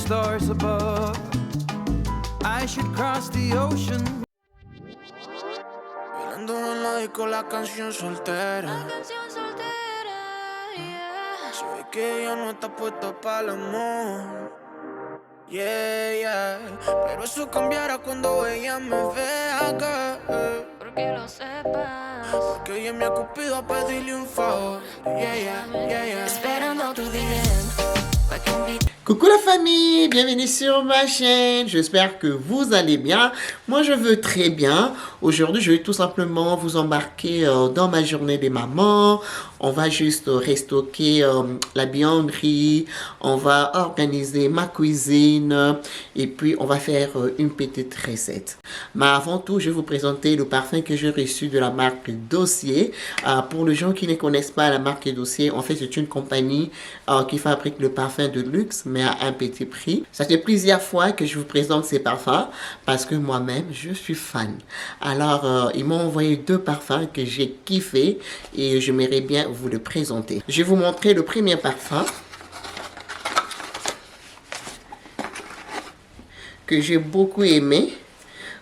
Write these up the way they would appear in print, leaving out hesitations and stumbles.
stars above. I should cross the ocean. Bailando en la disco la canción soltera. Yeah. Se ve que ella no está puesta para el amor. Yeah, yeah. Pero eso cambiará cuando ella me vea acá. Porque lo sepas. Porque ella me ha cupido a pedirle un favor. Yeah, yeah, yeah, yeah. Esperando tu DM. Pa' que invite. Coucou la famille, bienvenue sur ma chaîne, j'espère que vous allez bien. Moi je veux très bien. Aujourd'hui je vais tout simplement vous embarquer dans ma journée des mamans. On va juste restocker la buanderie, on va organiser ma cuisine et puis on va faire une petite recette. Mais avant tout je vais vous présenter le parfum que j'ai reçu de la marque Dossier. Pour les gens qui ne connaissent pas la marque Dossier, en fait c'est une compagnie qui fabrique le parfum de luxe mais à un petit prix. Ça fait plusieurs fois que je vous présente ces parfums parce que moi-même je suis fan. Alors ils m'ont envoyé deux parfums que j'ai kiffé et j'aimerais bien vous le présenter. Je vais vous montrer le premier parfum que j'ai beaucoup aimé.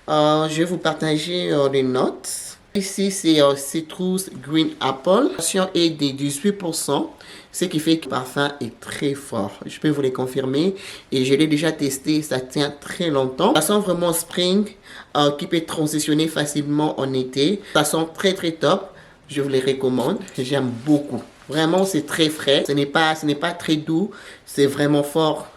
Je vais vous partager les notes. Ici, c'est Citrus Green Apple. La version est de 18%, ce qui fait que le parfum est très fort. Je peux vous le confirmer et je l'ai déjà testé, ça tient très longtemps. Ça sent vraiment spring, qui peut transitionner facilement en été. Ça sent très très top. Je vous les recommande. J'aime beaucoup. Vraiment, c'est très frais. Ce n'est pas très doux. C'est vraiment fort.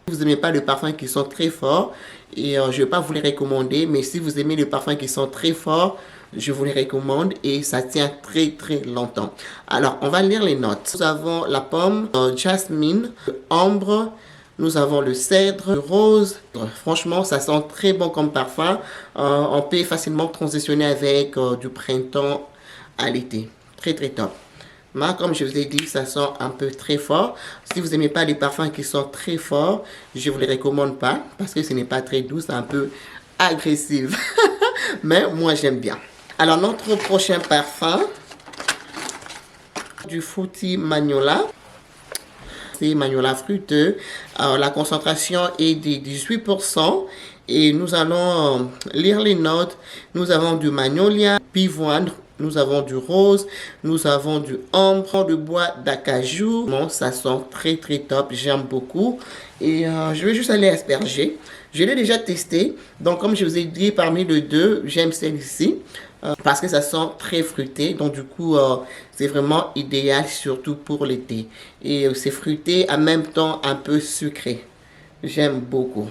Si vous n'aimez pas le parfum qui sont très forts, et je ne vais pas vous les recommander, mais si vous aimez le parfum qui sont très forts, je vous les recommande et ça tient très très longtemps. Alors, on va lire les notes. Nous avons la pomme, jasmine, ambre, nous avons le cèdre, le rose. Franchement, ça sent très bon comme parfum. On peut facilement transitionner avec du printemps à l'été. Très très top. Moi, comme je vous ai dit, ça sent un peu très fort. Si vous n'aimez pas les parfums qui sont très forts, je ne vous les recommande pas parce que ce n'est pas très doux, c'est un peu agressif. Mais moi, j'aime bien. Alors, notre prochain parfum, du Fruity Magnolia. C'est Magnolia fruiteux. Alors, la concentration est de 18%. Et nous allons lire les notes. Nous avons du magnolia, pivoine, nous avons du rose, nous avons du ambre, du bois d'acajou. Bon, ça sent très très top, j'aime beaucoup. Et je vais juste aller asperger. Je l'ai déjà testé. Donc comme je vous ai dit, parmi les deux, j'aime celle-ci. Parce que ça sent très fruité. Donc du coup, c'est vraiment idéal, surtout pour l'été. Et c'est fruité, en même temps un peu sucré. J'aime beaucoup.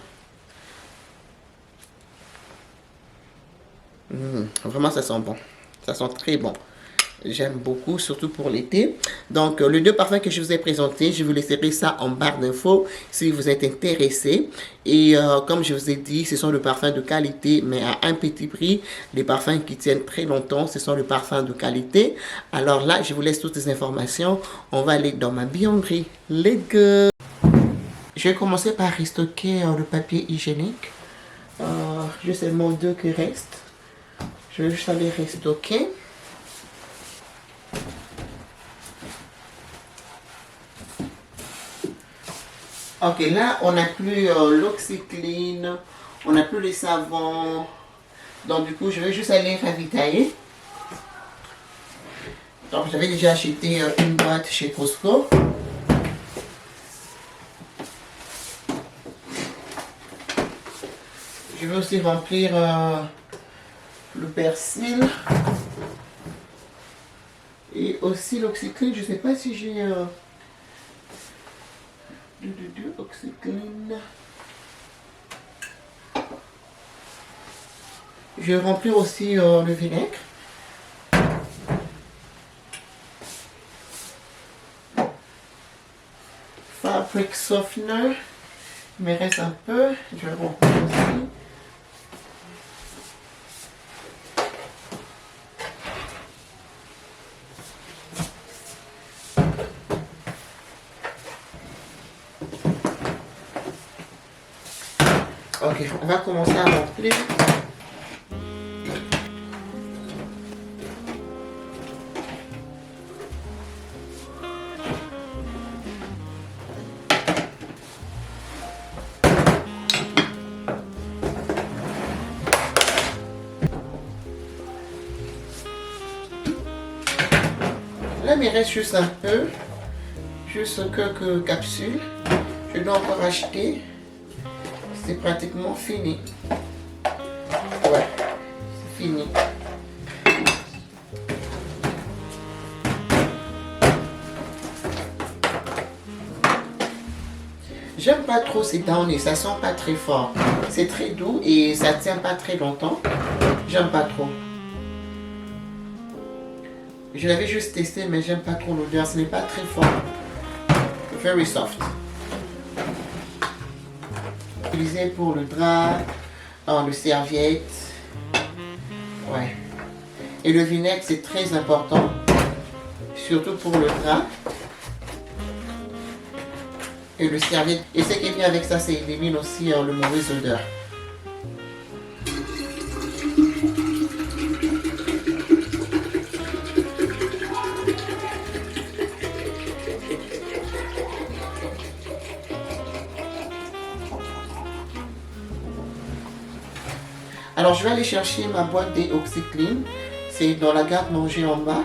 Vraiment, ça sent bon. Ça sent très bon. J'aime beaucoup, surtout pour l'été. Donc, les deux parfums que je vous ai présentés, je vous laisserai ça en barre d'infos si vous êtes intéressé. Et comme je vous ai dit, ce sont des parfums de qualité, mais à un petit prix. Les parfums qui tiennent très longtemps, ce sont des parfums de qualité. Alors là, je vous laisse toutes les informations. On va aller dans ma buanderie. Let's go! Je vais commencer par restocker le papier hygiénique. J'ai seulement deux qui restent. Je vais juste aller restocker. Ok, là, on n'a plus l'oxycline, on n'a plus les savons. Donc, du coup, je vais juste aller ravitailler. Donc, j'avais déjà acheté une boîte chez Costco. Je vais aussi remplir le persil et aussi l'oxycline. Je ne sais pas si j'ai du oxycline. Je vais remplir aussi le vinaigre. Fabric softener. Il me reste un peu. Je vais remplir aussi. Ok, on va commencer à remplir. me reste juste un peu, juste quelques capsules. Je dois encore acheter. C'est pratiquement fini. Ouais, c'est fini. J'aime pas trop ces downy, ça sent pas très fort. C'est très doux et ça tient pas très longtemps. J'aime pas trop. Je l'avais juste testé, mais j'aime pas trop l'odeur. Ce n'est pas très fort. Very soft. Utilisé pour le drap, le serviette. Ouais. Et le vinaigre, c'est très important. Surtout pour le drap. Et le serviette. Et ce qui est bien avec ça, c'est qu'il élimine aussi le mauvais odeur. Alors je vais aller chercher ma boîte des OxiClean. C'est dans la garde-manger en bas.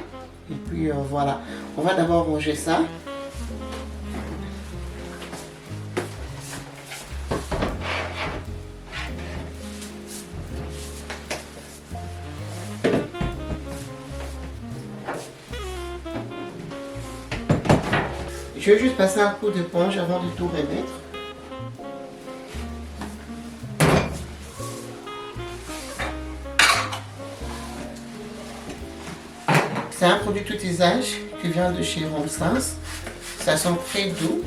Et puis voilà. On va d'abord ranger ça. Je vais juste passer un coup d'éponge avant de tout remettre. C'est un produit tout usage qui vient de chez Romsens. Ça sent très doux.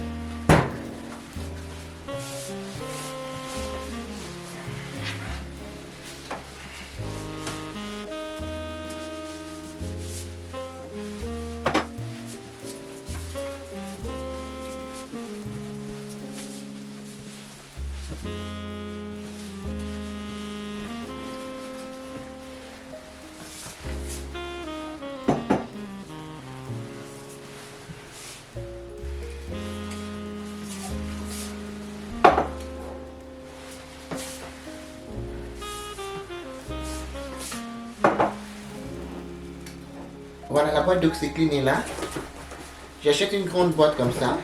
Voilà, la boîte d'OxiClean est là. J'achète une grande boîte comme ça.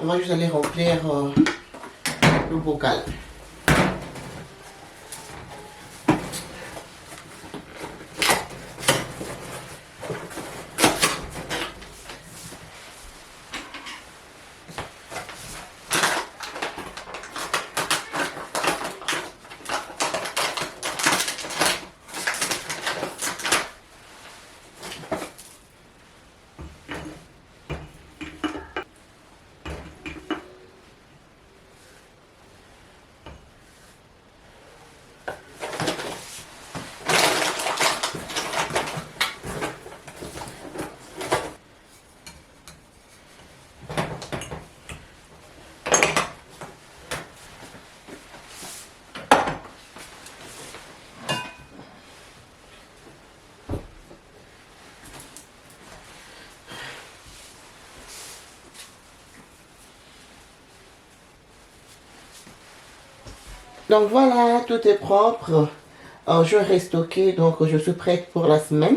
On va juste aller remplir le bocal. Donc voilà, tout est propre. Je vais restocker, donc je suis prête pour la semaine.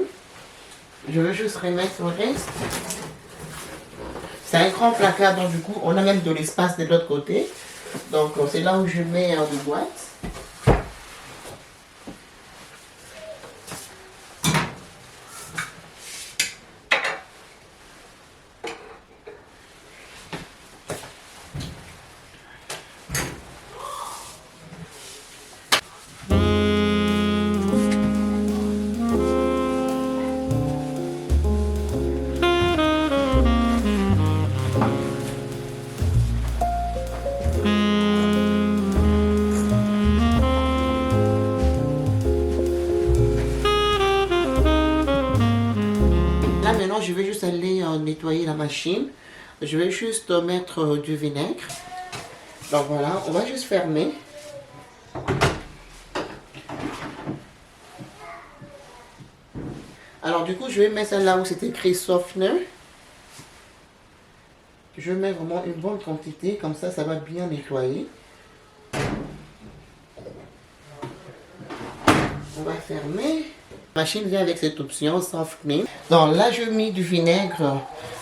Je vais juste remettre le reste. C'est un grand placard, donc du coup, on a même de l'espace de l'autre côté. Donc c'est là où je mets des boîtes. Je vais juste aller nettoyer la machine. Je vais juste mettre du vinaigre. Donc voilà, on va juste fermer. Alors du coup, je vais mettre ça là où c'est écrit softener. Je mets vraiment une bonne quantité, comme ça va bien nettoyer. On va fermer. La machine vient avec cette option soft clean. Donc là, je mets du vinaigre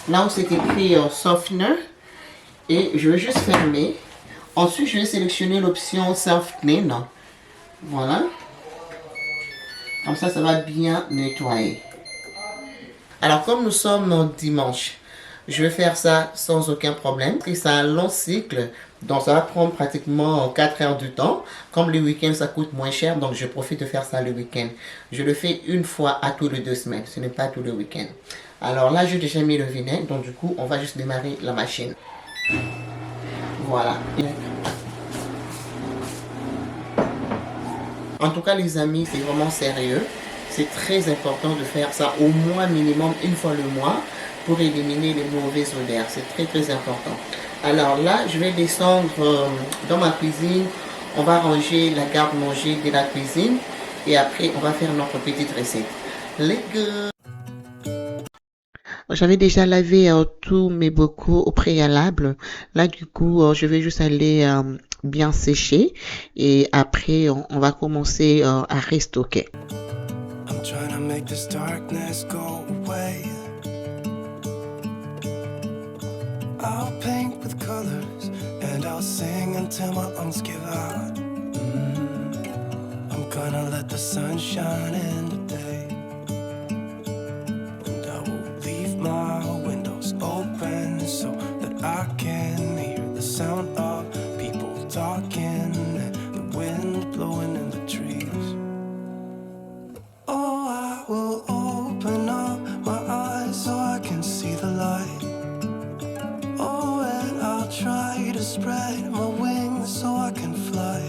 là où c'est écrit softener. Et je vais juste fermer. Ensuite, je vais sélectionner l'option soft clean. Voilà. Comme ça va bien nettoyer. Alors, comme nous sommes dimanche, je vais faire ça sans aucun problème. Et c'est un long cycle, donc ça va prendre pratiquement 4 heures du temps. Comme le week-end, ça coûte moins cher, donc je profite de faire ça le week-end. Je le fais une fois à tous les 2 semaines, ce n'est pas tout le week-end. Alors là, j'ai déjà mis le vinaigre, donc du coup, on va juste démarrer la machine. Voilà. En tout cas, les amis, c'est vraiment sérieux. C'est très important de faire ça au moins minimum une fois le mois pour éliminer les mauvaises odeurs. C'est très très important. Alors là, je vais descendre dans ma cuisine. On va ranger la garde-manger de la cuisine et après, on va faire notre petite recette. Let's go! J'avais déjà lavé tous mes bocaux au préalable. Là, du coup, je vais juste aller bien sécher et après, on va commencer à restocker. I'm trying to make this darkness go away. I'll paint with colors and I'll sing until my lungs give out. I'm gonna let the sun shine in today. And I will leave my windows open so that I can hear the sound of people talking and the wind blowing in the trees. Oh, I will open up my eyes so I can see the light. Oh, and I'll try to spread my wings so I can fly.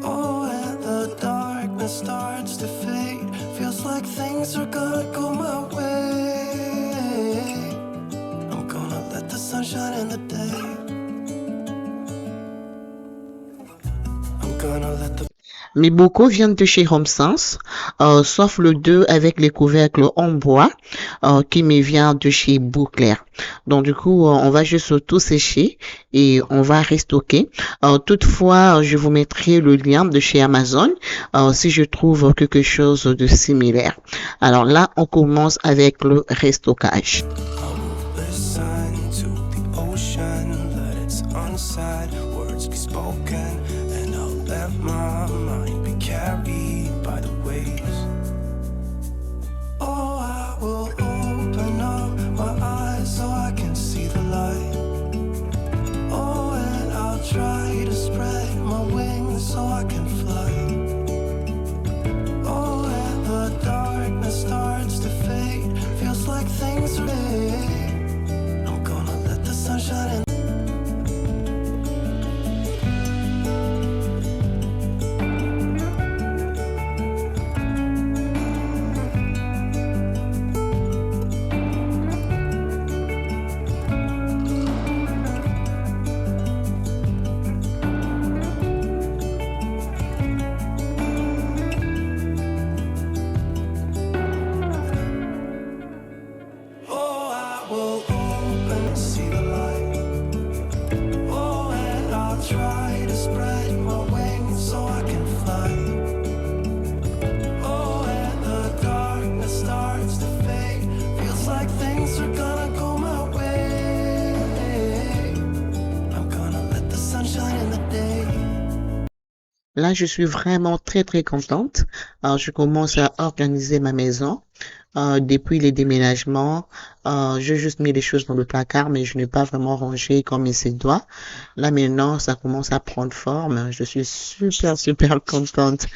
Oh, and the darkness starts to fade. Feels like things are gonna go my way. I'm gonna let the sun shine in the day. I'm gonna let the Mes bocaux viennent de chez Home Sense, sauf le 2 avec les couvercles en bois qui me vient de chez Bouclair. Donc du coup, on va juste tout sécher et on va restocker. Toutefois, je vous mettrai le lien de chez Amazon si je trouve quelque chose de similaire. Alors là, on commence avec le restockage. listen to the ocean, let its unsaid words be spoken, and I'll let my mind be carried by the waves. Oh, I will open up my eyes so I can see the light. Oh, and I'll try to spread my wings so I can fly. Oh, and the darkness starts to fade. Feels like things are made. I'm gonna let the sun shine in. Oh, I will open, see the light. Oh, and I'll try to spread my wings so I can fly. Oh, and the darkness starts to fade. Feels like things are gonna go my way. I'm gonna let the sun shine in the day. Là, je suis vraiment très très contente. Je commence à organiser ma maison. Depuis les déménagements, j'ai juste mis les choses dans le placard, mais je n'ai pas vraiment rangé comme il se doit. Là maintenant, ça commence à prendre forme. Je suis super super contente.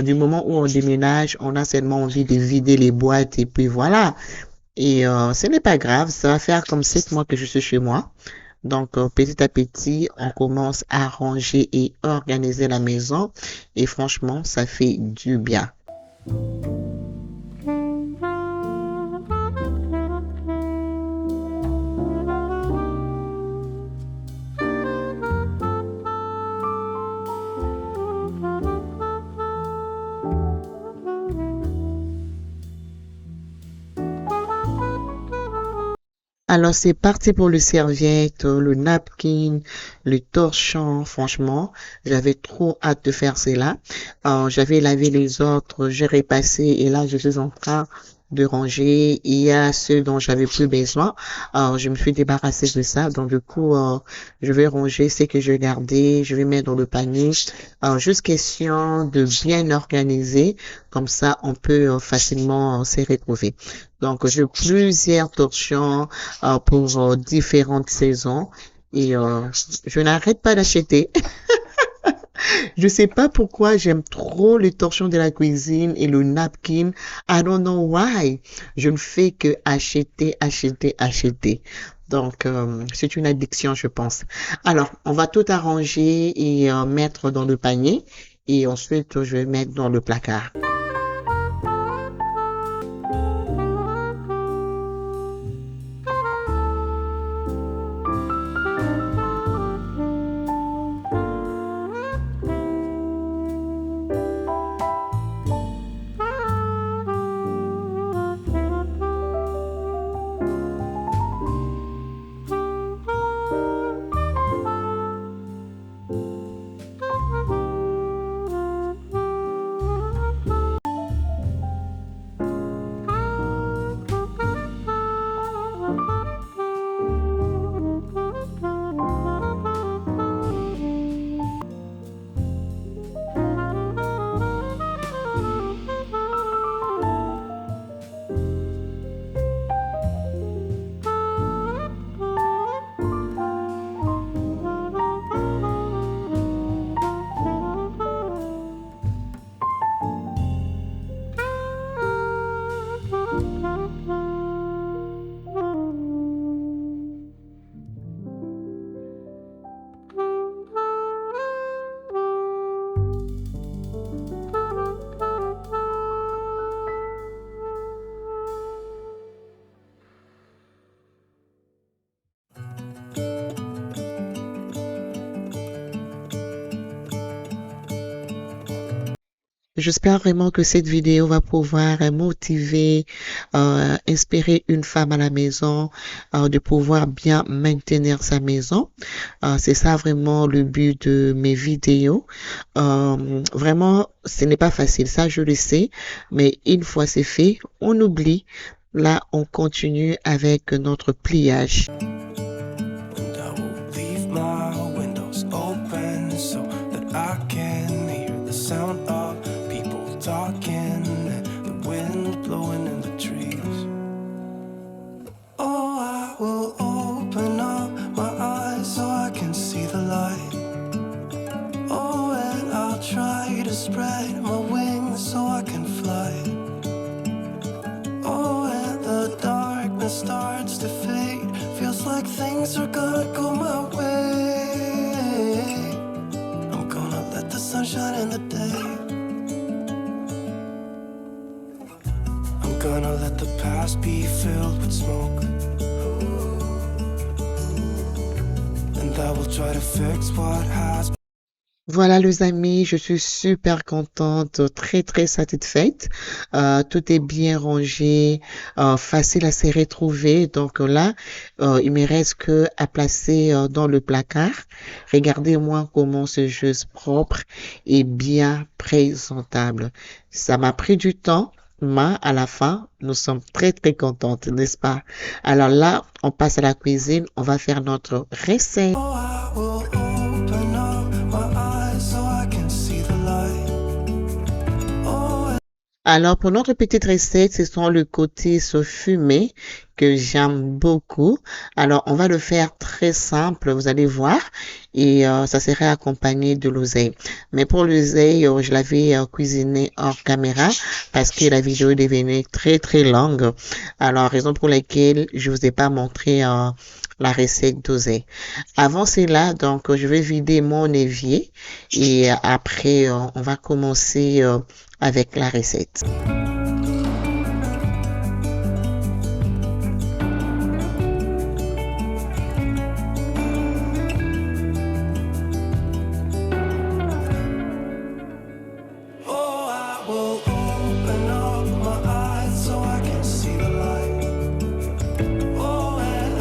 Du moment où on déménage, on a seulement envie de vider les boîtes et puis voilà. Et ce n'est pas grave, ça va faire comme 7 mois que je suis chez moi. Donc, petit à petit, on commence à ranger et organiser la maison. Et franchement, ça fait du bien. Alors, c'est parti pour le serviette, le napkin, le torchon. Franchement, j'avais trop hâte de faire cela. J'avais lavé les autres, j'ai repassé et là, je suis en train de ranger. Il y a ceux dont j'avais plus besoin. Je me suis débarrassée de ça. Donc, du coup, je vais ranger ce que je gardais. Je vais mettre dans le panier. Juste question de bien organiser. Comme ça, on peut facilement se retrouver. Donc, j'ai plusieurs torchons pour différentes saisons et je n'arrête pas d'acheter. Je sais pas pourquoi j'aime trop les torchons de la cuisine et le napkin. I don't know why. Je ne fais que acheter, acheter, acheter. Donc, c'est une addiction, je pense. Alors, on va tout arranger et mettre dans le panier et ensuite, je vais mettre dans le placard. J'espère vraiment que cette vidéo va pouvoir motiver, inspirer une femme à la maison, de pouvoir bien maintenir sa maison. C'est ça vraiment le but de mes vidéos. Vraiment, ce n'est pas facile, ça je le sais, mais une fois c'est fait, on oublie. Là, on continue avec notre pliage. And I will leave my windows open so that I can hear the sound of people talking and the wind blowing in the trees. Oh, I will open up my eyes so I can see the light. Oh, and I'll try to spread my wings so I can fly. Oh, and the darkness starts to fade. Feels like things are gonna go my way. I'm gonna let the sun shine in the day. I'm gonna let the past be filled with smoke. And I will try to fix what has. Voilà les amis, je suis super contente, très très satisfaite. Tout est bien rangé, facile à se retrouver. Donc là, il me reste que à placer dans le placard. Regardez-moi comment c'est juste propre et bien présentable. Ça m'a pris du temps, mais à la fin, nous sommes très très contentes, n'est-ce pas? Alors là, on passe à la cuisine, on va faire notre recette. Oh, I will open up my eyes so I can see the light. Oh, Alors, pour notre petite recette, ce sont le côté fumé que j'aime beaucoup. Alors, on va le faire très simple, vous allez voir. Et ça serait accompagné de l'oseille. Mais pour l'oseille, je l'avais cuisiné hors caméra parce que la vidéo devenait très très longue. Alors, raison pour laquelle je vous ai pas montré la recette d'oseille. Avant cela, donc, je vais vider mon évier et après, on va commencer avec la recette. oh, I will open up my eyes so I can see the light. Oh, and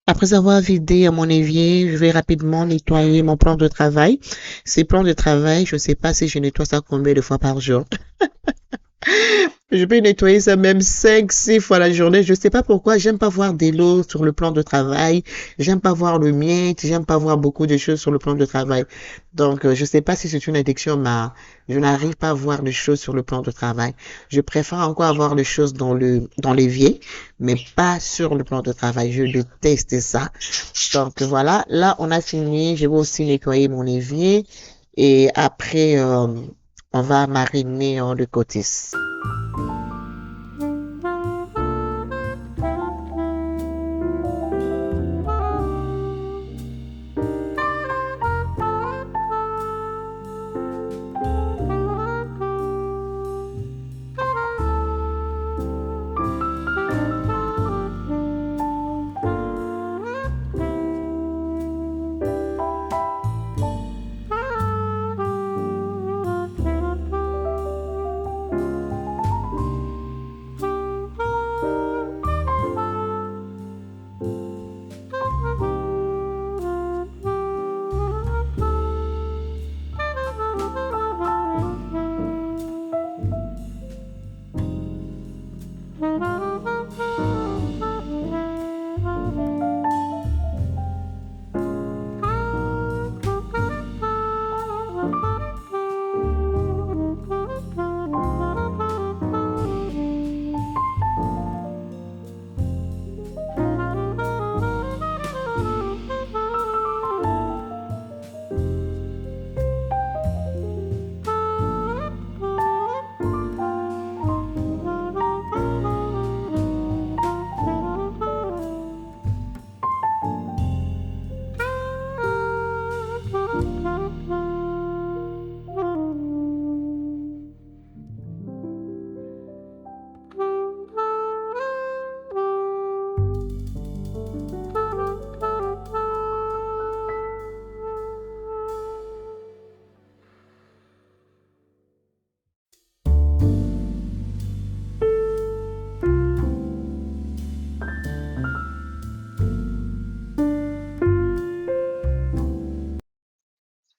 Après avoir vidé mon évier, je vais rapidement nettoyer mon plan de travail. Ces plans de travail, je ne sais pas si je nettoie ça combien de fois par jour. Je peux nettoyer ça même 5, 6 fois la journée. Je sais pas pourquoi. J'aime pas voir des lots sur le plan de travail. J'aime pas voir le mien. J'aime pas voir beaucoup de choses sur le plan de travail. Donc, je sais pas si c'est une addiction, mais je n'arrive pas à voir les choses sur le plan de travail. Je préfère encore avoir les choses dans l'évier, mais pas sur le plan de travail. Je déteste ça. Donc, voilà. Là, on a fini. Je vais aussi nettoyer mon évier. Et après, on va mariner le cotis.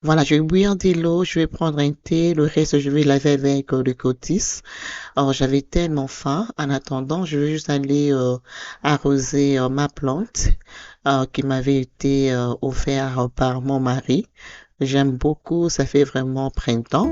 Voilà, je vais bouillir de l'eau, je vais prendre un thé, le reste je vais laver avec le cotis. Alors j'avais tellement faim. En attendant, je vais juste aller arroser ma plante qui m'avait été offerte par mon mari. J'aime beaucoup, ça fait vraiment printemps.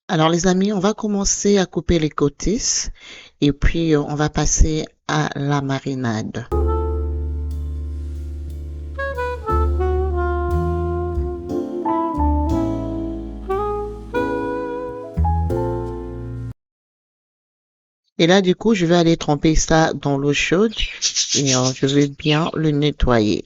Alors les amis, on va commencer à couper les cotis et puis on va passer à la marinade. Et là, du coup, je vais aller tremper ça dans l'eau chaude et je vais bien le nettoyer.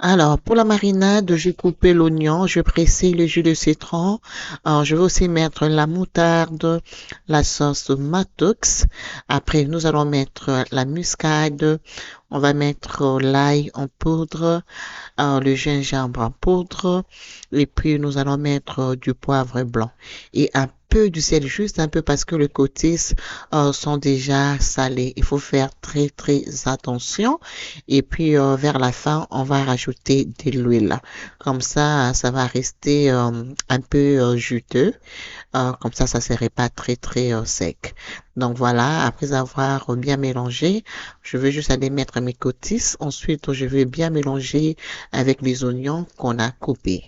Alors, pour la marinade, j'ai coupé l'oignon, je pressé le jus de citron. Je vais aussi mettre la moutarde, la sauce Matox. Après, nous allons mettre la muscade. On va mettre l'ail en poudre, le gingembre en poudre. Et puis, nous allons mettre du poivre blanc et un peu du sel, juste un peu parce que les côtés sont déjà salés. Il faut faire très, très attention. Et puis, vers la fin, on va rajouter de l'huile. Comme ça va rester un peu juteux. Comme ça ne serait pas très, très sec. Donc voilà, après avoir bien mélangé, je vais juste aller mettre mes côtisses. Ensuite, je vais bien mélanger avec les oignons qu'on a coupés.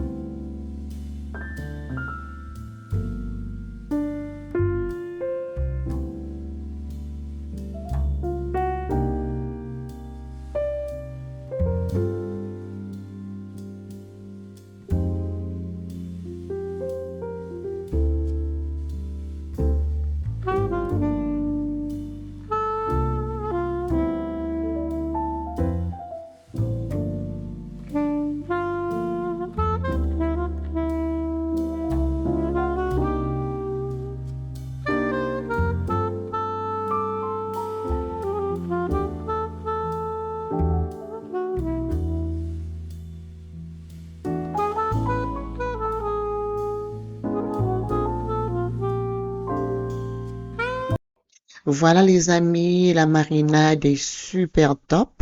Voilà les amis, la marinade est super top.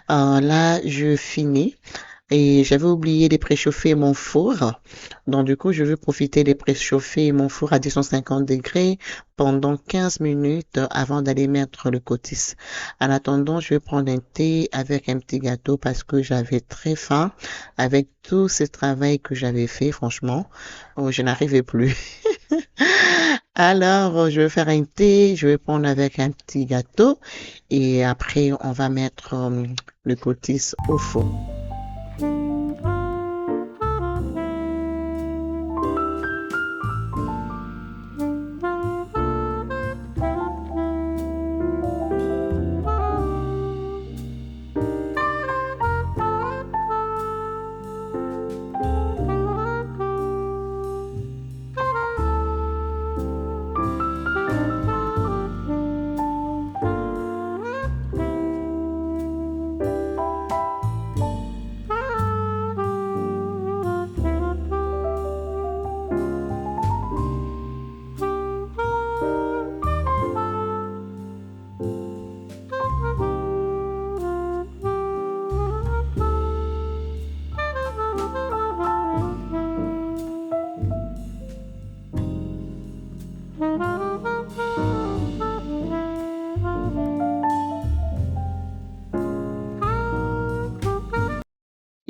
Là, je finis. Et j'avais oublié de préchauffer mon four. Donc, du coup, je vais profiter de préchauffer mon four à 250 degrés pendant 15 minutes avant d'aller mettre le cotis. En attendant, je vais prendre un thé avec un petit gâteau parce que j'avais très faim. Avec tout ce travail que j'avais fait, franchement, je n'arrivais plus. Alors, je vais faire un thé, je vais prendre avec un petit gâteau et après, on va mettre le cotis au four.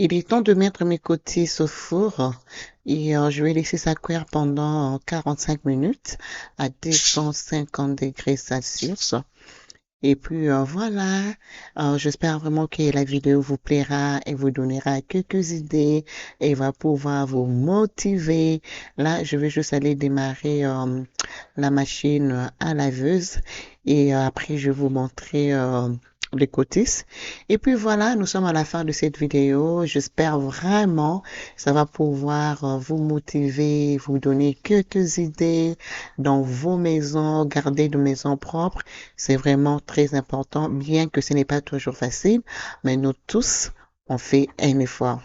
Il est temps de mettre mes côtés au four et je vais laisser ça cuire pendant 45 minutes à 250 degrés Celsius. Et puis voilà, j'espère vraiment que la vidéo vous plaira et vous donnera quelques idées et va pouvoir vous motiver. Là, je vais juste aller démarrer la machine à laveuse et après je vais vous montrer les cotis. Et puis voilà, nous sommes à la fin de cette vidéo. J'espère vraiment ça va pouvoir vous motiver, vous donner quelques idées dans vos maisons, garder de maisons propres. C'est vraiment très important, bien que ce n'est pas toujours facile, mais nous tous, on fait un effort.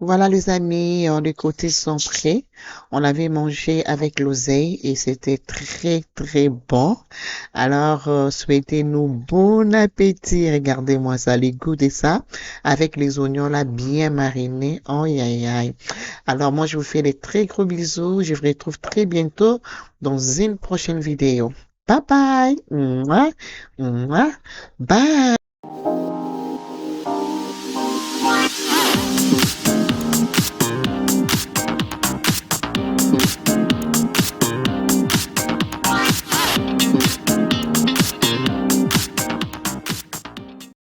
Voilà les amis, les côtés sont prêts. On l'avait mangé avec l'oseille et c'était très très bon. Alors souhaitez-nous bon appétit. Regardez-moi ça, les goûts de ça avec les oignons là bien marinés. Aïe aïe aïe. Alors moi je vous fais des très gros bisous. Je vous retrouve très bientôt dans une prochaine vidéo. Bye bye. Mouah, mouah, bye.